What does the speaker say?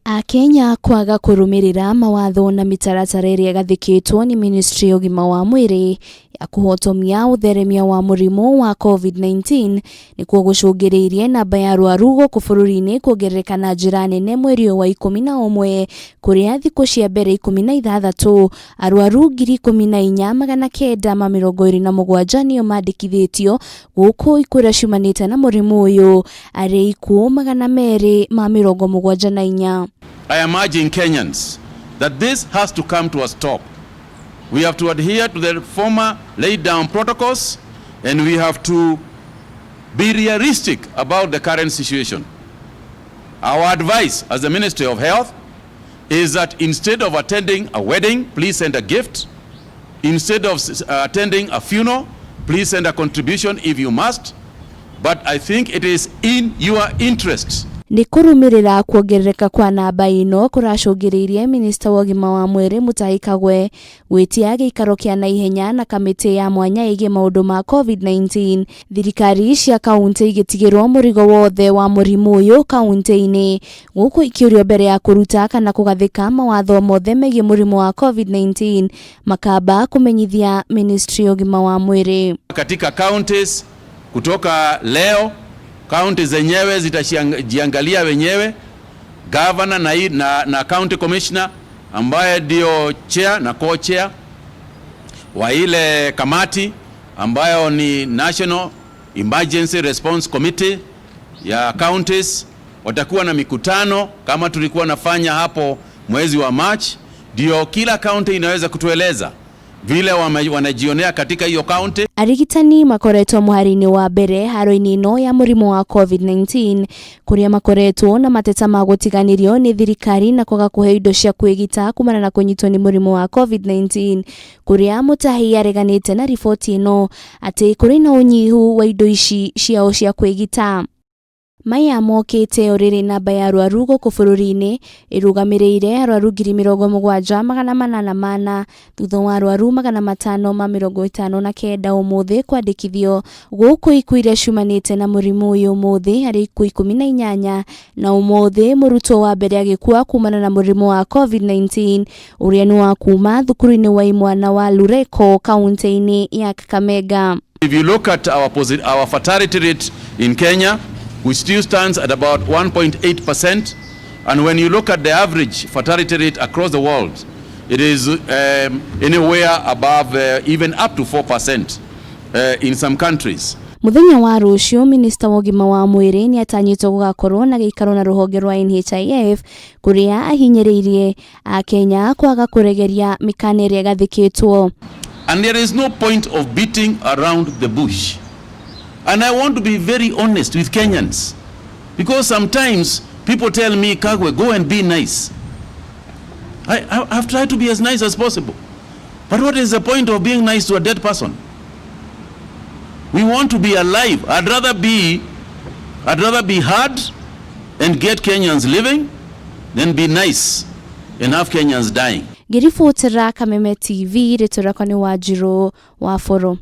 Akenya kwaga kurumirira mawatho na mitaratara iria igathikitwo ni Ministry ya Ugima wa Mwiri ya kuhotomia utheremia wa murimu wa COVID-19 nikuo gucungiririe namba ya arwaru guku bururi-ini kuongerereka na njira nene mweri wa ikumi na umwe kuria thiku cia mbere 13 arwaru 14,927 nio mandikithitio guku ikura ciumanite na murimu uyu ari ikuu 274. I am urging Kenyans that this has to come to a stop. We have to adhere to the former laid down protocols and we have to be realistic about the current situation. Our advice as the Ministry of Health is that instead of attending a wedding, please send a gift. Instead of attending a funeral, please send a contribution if you must. But I think it is in your interest. Ni kurumirira kuongerereka kwa namba ino kuracungiririe Minister wa Ugima wa Mwiri Mutahi Kagwe gwitia giikaro kia naihenya na kamiti ya mwanya igi maundu ma COVID-19. Thirikari cia kaunti igitigirwo murigo wothe wa murimu uyu kaunti-ini guku ikiurio mbere ya kuruta kana kugathika mawatho mothe megie murimu wa COVID-19 makamba kumenyithia Ministry ya Ugima wa Mwiri. Katika counties kutoka leo county zenyewe zitajiangalia wenyewe, governor na county commissioner ambaye ndio chair na co-chair wa ile kamati ambayo ni National Emergency Response Committee ya counties watakuwa na mikutano kama tulikuwa nafanya hapo mwezi wa March, ndio kila county inaweza kutueleza vile wanajionea katika hiyo county. Arigitani makoretwo muharini wa mbere haro-ini ino ya murimu wa COVID-19 kuria makoretwo na mateta ma gutiganirio ni thirikari na kwaga kuhe indo cia kwigita kumana na kunyitwo ni murimu wa COVID-19 kuria Mutahi areganite na riboti ino ati kuri na unyihu wa indo ici ciao cia kwigita. Maya mokite oriri namba ya arwaru guku bururi-ini irugamirire arwaru 70,880 thutha wa arwaru 559 umuthi kwandikithio guku ikuu iria ciumanite na murimu uyu umuthi hari ikuu 18 na umuthi murutwo wa mbere agikua kumana na murimu wa COVID-19 uria ni wa kuma thukuru-ini wa imwana wa Lureko kaunti-ini ya Kakamega. If you look at our fatality rate in Kenya, which still stands at about 1.8%, and when you look at the average fatality rate across the world, it is anywhere above even up to 4% in some countries. Muthenya wa rucio Minister wa Ugima wa Mwiri ni atanyitwo gugakorwo na giikaro na ruhonge rwa NHIF kuria ahinyiririe akenya kwaga kuregeria mikana iria igathikitwo. And there is no point of beating around the bush. And I want to be very honest with Kenyans, because sometimes people tell me, Kagwe, go and be nice. I've tried to be as nice as possible. But what is the point of being nice to a dead person? We want to be alive. I'd rather be hard and get Kenyans living than be nice and have Kenyans dying. Girifotera Kameme TV, ritora kwani Wanjiru wa Foro.